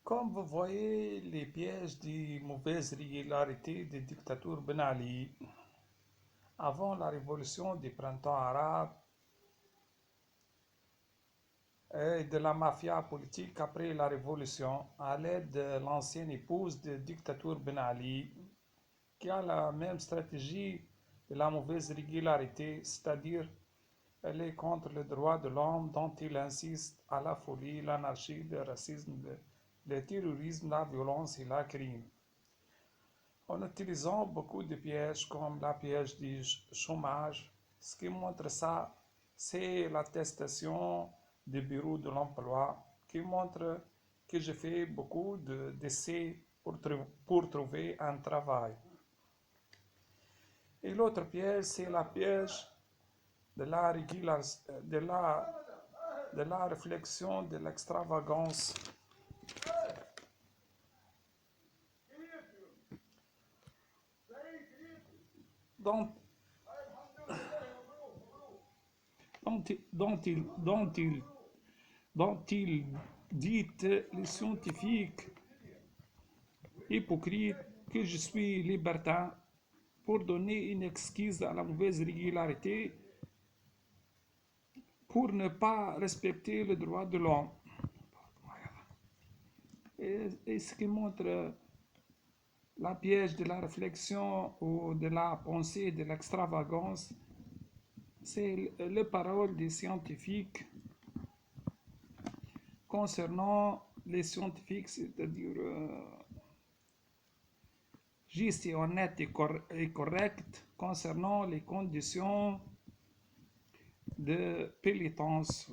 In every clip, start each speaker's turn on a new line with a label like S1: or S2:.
S1: Comme vous voyez, les pièges des mauvaises régularités des dictatures Ben Ali, avant la révolution du printemps arabe et de la mafia politique après la révolution, à l'aide de l'ancienne épouse de dictature Ben Ali, qui a la même stratégie de la mauvaise régularité, c'est-à-dire elle est contre les droits de l'homme dont il insiste à la folie, l'anarchie, le racisme, le terrorisme, la violence et la crime. En utilisant beaucoup de pièges comme la piège du chômage, ce qui montre ça, c'est l'attestation du bureau de l'emploi qui montre que j'ai fait beaucoup d'essais pour trouver un travail. Et l'autre piège, c'est la piège de la, de la réflexion de l'extravagance. Dont, dont, il, dont, il, dont il dit les scientifiques hypocrites que je suis libertin pour donner une excuse à la mauvaise régularité pour ne pas respecter le droit de l'homme. Et ce qui montre la piège de la réflexion ou de la pensée de l'extravagance, c'est les paroles des scientifiques concernant les scientifiques, c'est-à-dire juste et honnête et correct concernant les conditions de pénitence.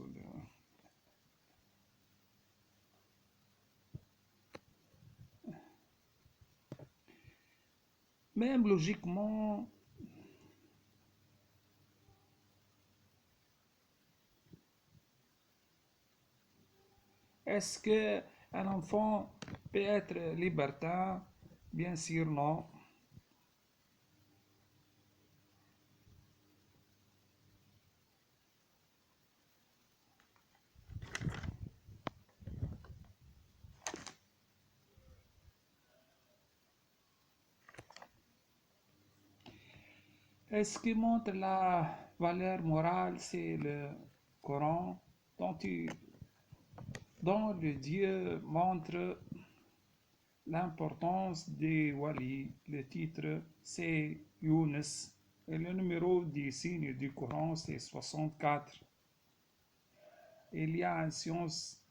S1: Même logiquement, est-ce qu'un enfant peut être libertin? Bien sûr, non. Et ce qui montre la valeur morale, c'est le Coran, dont le Dieu montre l'importance des wali. Le titre, c'est Younes. Et le numéro des signes du Coran, c'est 64. Il y a une science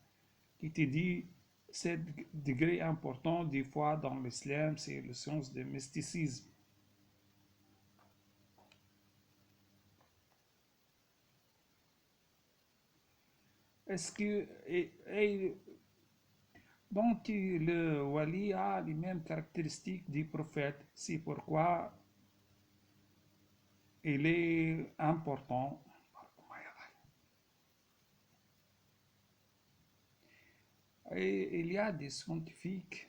S1: qui te dit ce degré important des fois dans l'islam, c'est la science du mysticisme. Est-ce que donc le wali a les mêmes caractéristiques du prophète, c'est pourquoi il est important. Et il y a des scientifiques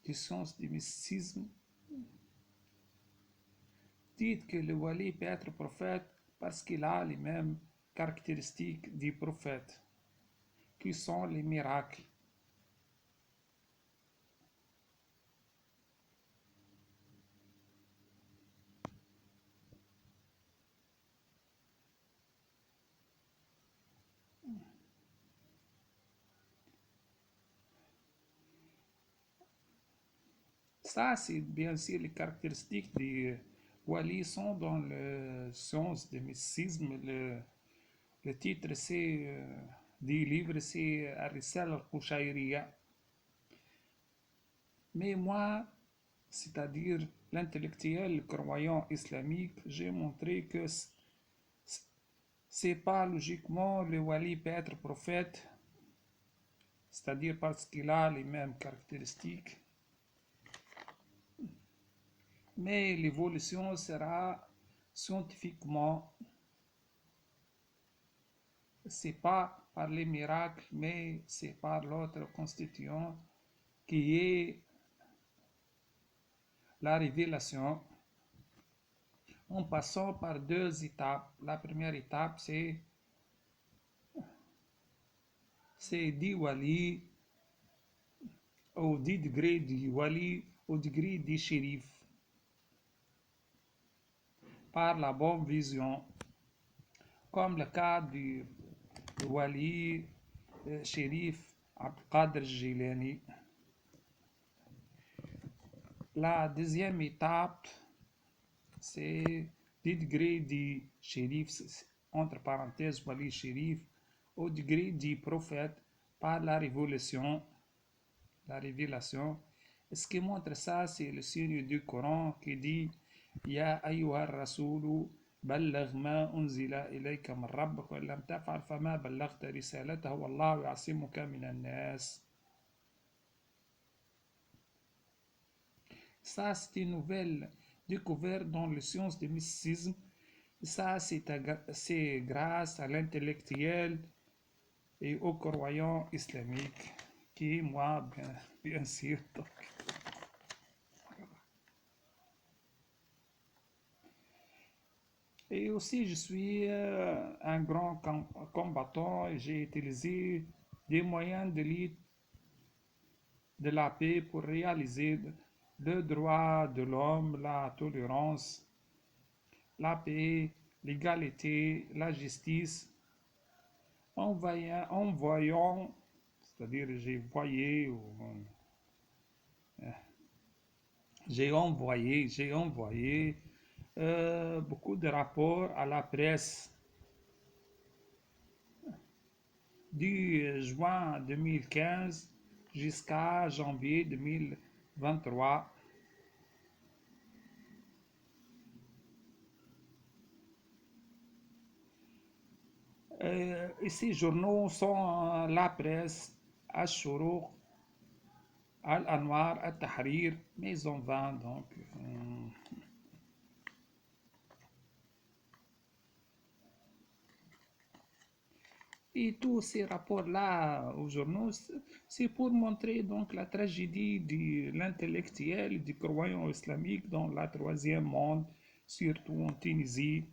S1: des sciences du mysticisme disent que le wali peut être prophète parce qu'il a les mêmes caractéristiques du prophète, qui sont les miracles. Ça, c'est bien sûr les caractéristiques des wali sont dans le sens du mysticisme. Le titre c'est du livre, c'est Arisal al-Qushayriya. Mais moi, c'est-à-dire l'intellectuel croyant islamique, j'ai montré que c'est pas logiquement le wali peut être prophète, c'est-à-dire parce qu'il a les mêmes caractéristiques, mais l'évolution sera scientifiquement, c'est pas par les miracles, mais c'est par l'autre constituant qui est la révélation, en passant par deux étapes. La première étape, c'est dit wali au 10 degrés du wali au degré du shérif par la bonne vision, comme le cas du wali shérif Abdelkader Jilani. La deuxième étape, c'est 10 degrés du shérif, entre parenthèses, wali shérif, au degré du prophète par la révélation. Ce qui montre ça, c'est le signe du Coran qui dit Ya ayyuha rasulu بلغ ما أنزل إليك من ربك وإن لم تفعل فما بلغت رسالته والله يعصمك من الناس. Ça, c'est une nouvelle découverte dans les sciences du mysticisme. Ça, c'est grâce à l'intellectuel et aux croyants islamiques, qui est moi, bien sûr. Et aussi, je suis un grand combattant et j'ai utilisé des moyens de la paix pour réaliser le droit de l'homme, la tolérance, la paix, l'égalité, la justice, en voyant, c'est-à-dire j'ai envoyé beaucoup de rapports à la presse du juin 2015 jusqu'à janvier 2023. Et ces journaux sont la presse, Al-Shuruq, Al-Anwar, Al-Tahrir, Maison 20, donc. Et tous ces rapports-là aux journaux, c'est pour montrer donc la tragédie de l'intellectuel et du croyant islamique dans la troisième monde, surtout en Tunisie.